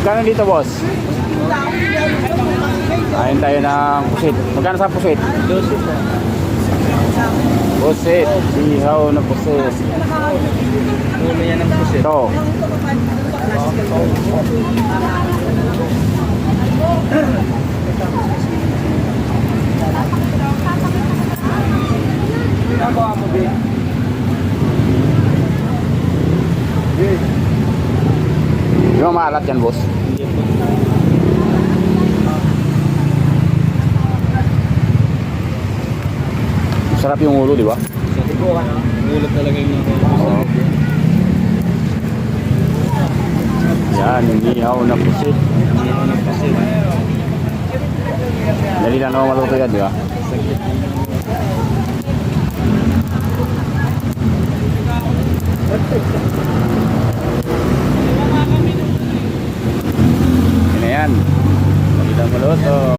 Magkano dito, boss? Kain tayo ng pusit. Magkano sa pusit? 12 po. Pusit. Ihaw na pusit. Ulo yan ng pusit. Ito. Nagawa mo, B. Di ba maalat yan, boss? Hindi po. Sarap yung ulo, di ba? Sa tibo ka na. Ulo talaga yung Oo. Yan, yung ihaw na pusit. Hindi mo ng pusit. Dali lang naman maluto yan, di ba? Saglit lang. Yan na yan. Dali lang maluto.